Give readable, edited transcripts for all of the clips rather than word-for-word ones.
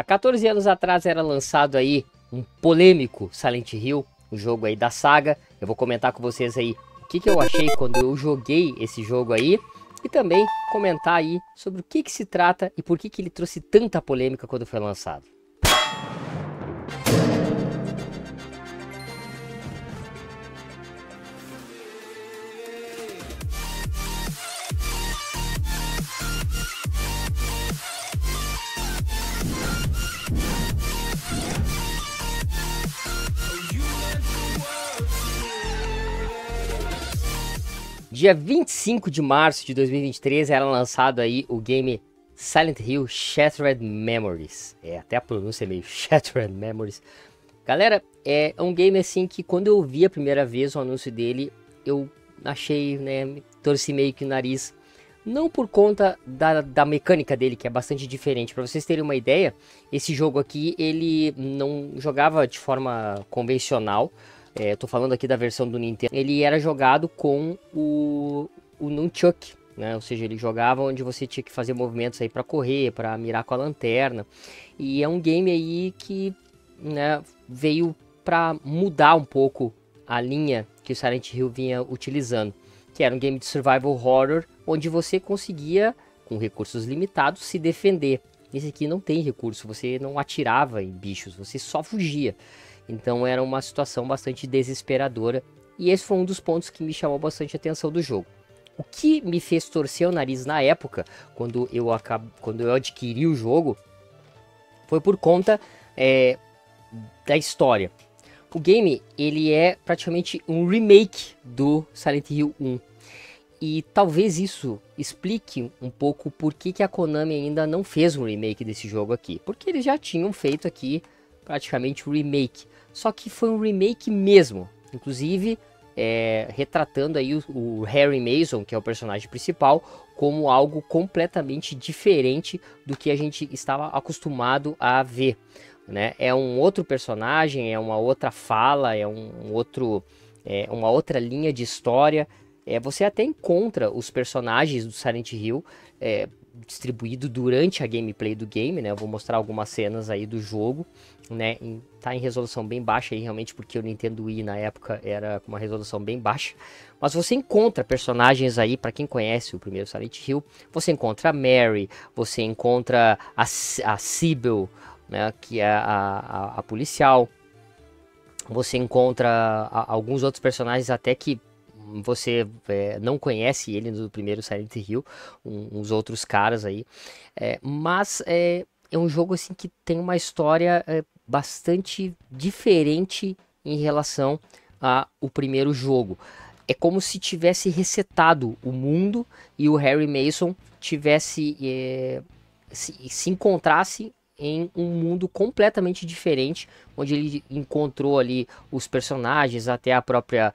14 anos atrás era lançado aí um polêmico Silent Hill, o jogo aí da saga. Eu vou comentar com vocês aí o que eu achei quando eu joguei esse jogo aí. E também comentar aí sobre o que se trata e por que ele trouxe tanta polêmica quando foi lançado. Dia 25 de março de 2023 era lançado aí o game Silent Hill Shattered Memories. Até a pronúncia é meio Shattered Memories. Galera, é um game assim que quando eu vi a primeira vez o anúncio dele, eu achei, né, torci meio que o nariz. Não por conta da mecânica dele, que é bastante diferente. Para vocês terem uma ideia, esse jogo aqui, ele não jogava de forma convencional. Tô falando aqui da versão do Nintendo. Ele era jogado com o Nunchuk, né? Ou seja, ele jogava onde você tinha que fazer movimentos aí para correr, para mirar com a lanterna. E é um game aí que, né, veio para mudar um pouco a linha que o Silent Hill vinha utilizando, que era um game de survival horror, onde você conseguia, com recursos limitados, se defender. Esse aqui não tem recurso, você não atirava em bichos, você só fugia. Então era uma situação bastante desesperadora, e esse foi um dos pontos que me chamou bastante a atenção do jogo. O que me fez torcer o nariz na época, quando eu adquiri o jogo, foi por conta da história. O game, ele é praticamente um remake do Silent Hill 1. E talvez isso explique um pouco por que a Konami ainda não fez um remake desse jogo aqui. Porque eles já tinham feito aqui praticamente um remake. Só que foi um remake mesmo. Inclusive retratando aí o Harry Mason, que é o personagem principal, como algo completamente diferente do que a gente estava acostumado a ver, né? É um outro personagem, é uma outra fala, é uma outra linha de história. Você até encontra os personagens do Silent Hill distribuído durante a gameplay do game, né? Eu vou mostrar algumas cenas aí do jogo, né? Tá em resolução bem baixa aí, realmente, porque o Nintendo Wii na época era com uma resolução bem baixa. Mas você encontra personagens aí, para quem conhece o primeiro Silent Hill, você encontra a Mary, você encontra a Sybil, né? Que é a policial. Você encontra alguns outros personagens até que você não conhece ele no primeiro Silent Hill, uns outros caras aí, mas é um jogo assim que tem uma história bastante diferente em relação ao primeiro jogo. É como se tivesse resetado o mundo e o Harry Mason tivesse se encontrasse em um mundo completamente diferente, onde ele encontrou ali os personagens, até a própria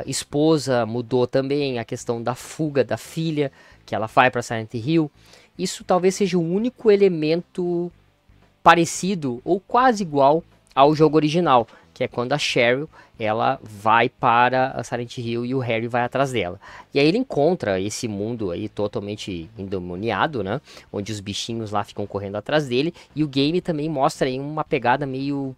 esposa mudou também, a questão da fuga da filha, que ela vai para Silent Hill. Isso talvez seja o único elemento parecido ou quase igual ao jogo original, que é quando a Cheryl ela vai para a Silent Hill e o Harry vai atrás dela. E aí ele encontra esse mundo aí totalmente endemoniado, né? Onde os bichinhos lá ficam correndo atrás dele. E o game também mostra aí uma pegada meio,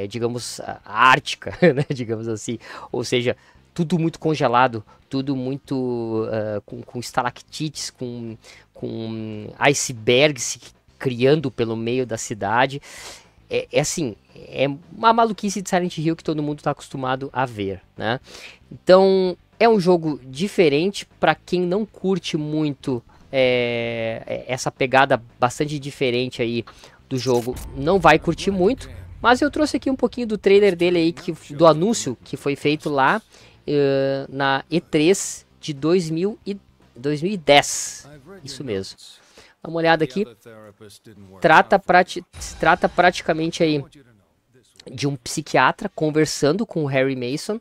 digamos, ártica, né? Digamos assim. Ou seja, tudo muito congelado, tudo muito com estalactites, com icebergs se criando pelo meio da cidade. Assim, é uma maluquice de Silent Hill que todo mundo está acostumado a ver, né? Então, é um jogo diferente para quem não curte muito essa pegada bastante diferente aí do jogo, não vai curtir muito. Mas eu trouxe aqui um pouquinho do trailer dele aí, do anúncio que foi feito lá na E3 de 2010, isso mesmo. Dá uma olhada aqui. Se trata praticamente aí de um psiquiatra conversando com o Harry Mason,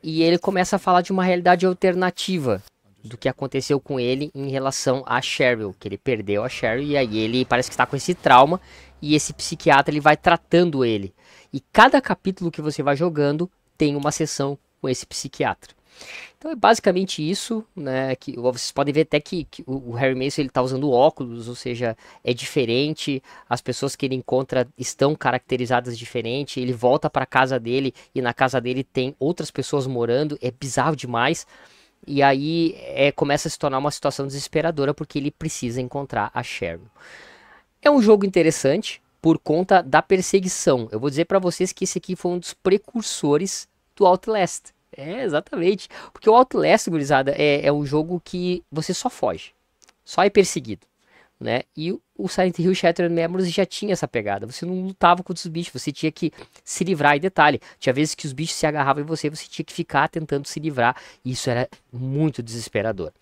e ele começa a falar de uma realidade alternativa do que aconteceu com ele em relação a Cheryl, que ele perdeu a Cheryl, e aí ele parece que está com esse trauma, e esse psiquiatra ele vai tratando ele. E cada capítulo que você vai jogando tem uma sessão com esse psiquiatra. Então é basicamente isso, né? Que vocês podem ver até que o Harry Mason ele tá usando óculos, ou seja, é diferente. As pessoas que ele encontra estão caracterizadas diferente. Ele volta para casa dele e na casa dele tem outras pessoas morando. É bizarro demais. E aí começa a se tornar uma situação desesperadora porque ele precisa encontrar a Cheryl. É um jogo interessante por conta da perseguição. Eu vou dizer para vocês que esse aqui foi um dos precursores do Outlast. É, exatamente. Porque o Outlast, gurizada, é um jogo que você só foge. Só é perseguido. Né? E o Silent Hill Shattered Memories já tinha essa pegada. Você não lutava contra os bichos, você tinha que se livrar. E detalhe, tinha vezes que os bichos se agarravam em você, você tinha que ficar tentando se livrar. E isso era muito desesperador.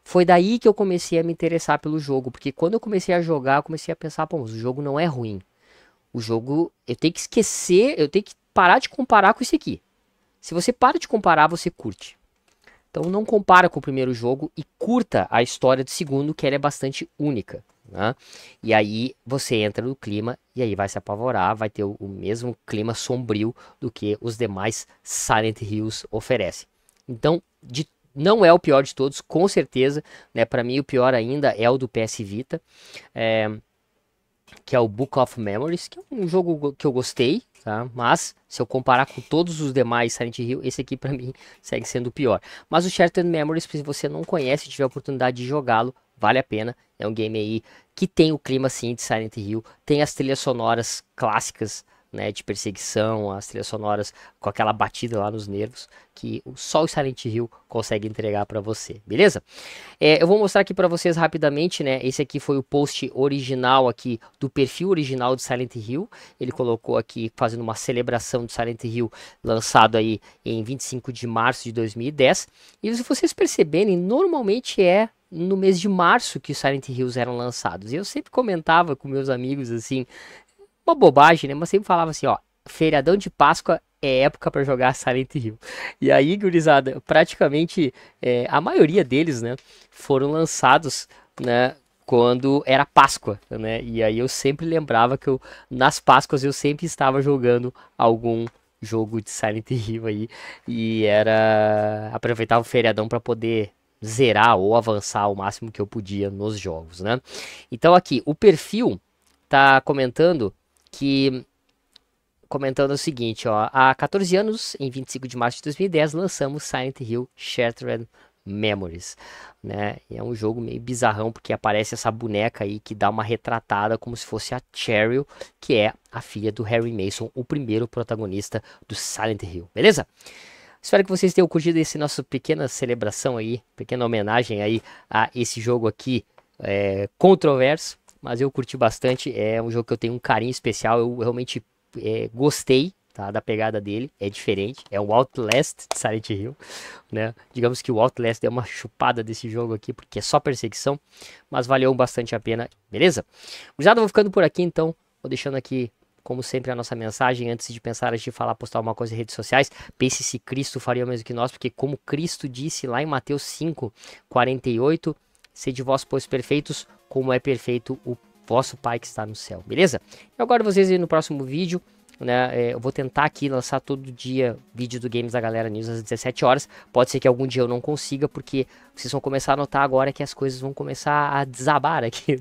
Foi daí que eu comecei a me interessar pelo jogo, porque quando eu comecei a jogar, eu comecei a pensar, pô, mas o jogo não é ruim. O jogo, eu tenho que esquecer, eu tenho que parar de comparar com esse aqui. Se você para de comparar, você curte. Então não compara com o primeiro jogo e curta a história do segundo, que ela é bastante única. Né? E aí você entra no clima e aí vai se apavorar, vai ter o mesmo clima sombrio do que os demais Silent Hills oferecem. Então, não é o pior de todos, com certeza. Né? Para mim, o pior ainda é o do PS Vita, que é o Book of Memories, que é um jogo que eu gostei. Tá? Mas, se eu comparar com todos os demais Silent Hill, esse aqui pra mim segue sendo o pior. Mas o Shattered Memories, se você não conhece e tiver a oportunidade de jogá-lo, vale a pena. É um game aí que tem o clima sim de Silent Hill, tem as trilhas sonoras clássicas, né, de perseguição, as trilhas sonoras com aquela batida lá nos nervos, que só o Silent Hill consegue entregar para você, beleza? Eu vou mostrar aqui para vocês rapidamente, né, esse aqui foi o post original aqui, do perfil original do Silent Hill, ele colocou aqui fazendo uma celebração do Silent Hill, lançado aí em 25 de março de 2010, e se vocês perceberem, normalmente no mês de março que os Silent Hills eram lançados, e eu sempre comentava com meus amigos assim, uma bobagem, né? Mas sempre falava assim, ó, feriadão de Páscoa é época para jogar Silent Hill. E aí, gurizada, praticamente a maioria deles, né, foram lançados, né, quando era Páscoa, né? E aí eu sempre lembrava que nas Páscoas eu sempre estava jogando algum jogo de Silent Hill aí e aproveitava o feriadão para poder zerar ou avançar o máximo que eu podia nos jogos, né? Então aqui, o perfil tá comentando o seguinte, ó, há 14 anos, em 25 de março de 2010, lançamos Silent Hill Shattered Memories, né? E é um jogo meio bizarrão, porque aparece essa boneca aí que dá uma retratada como se fosse a Cheryl, que é a filha do Harry Mason, o primeiro protagonista do Silent Hill, beleza? Espero que vocês tenham curtido esse nosso pequena celebração aí, pequena homenagem aí a esse jogo aqui, controverso, mas eu curti bastante, é um jogo que eu tenho um carinho especial, eu realmente gostei, tá, da pegada dele, é diferente, é um Outlast de Silent Hill, né, digamos que o Outlast é uma chupada desse jogo aqui, porque é só perseguição, mas valeu bastante a pena, beleza? Gurizada, vou ficando por aqui então, vou deixando aqui, como sempre, a nossa mensagem, antes de pensar, antes de falar, postar alguma coisa em redes sociais, pense se Cristo faria o mesmo que nós, porque como Cristo disse lá em Mateus 5:48, sede vós, pois, perfeitos, como é perfeito o vosso Pai que está no céu, beleza? E agora vocês aí no próximo vídeo, né, eu vou tentar aqui lançar todo dia vídeo do Games da Galera News às 17 horas, pode ser que algum dia eu não consiga, porque vocês vão começar a notar agora que as coisas vão começar a desabar aqui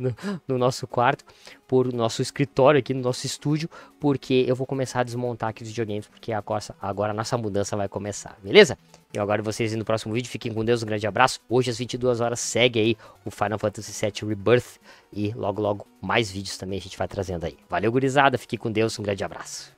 no nosso quarto, por nosso escritório aqui, no nosso estúdio, porque eu vou começar a desmontar aqui os videogames, porque agora a nossa mudança vai começar, beleza? E agora vocês no próximo vídeo, fiquem com Deus, um grande abraço. Hoje às 22 horas segue aí o Final Fantasy VII Rebirth e logo mais vídeos também a gente vai trazendo aí. Valeu, gurizada, fiquem com Deus, um grande abraço.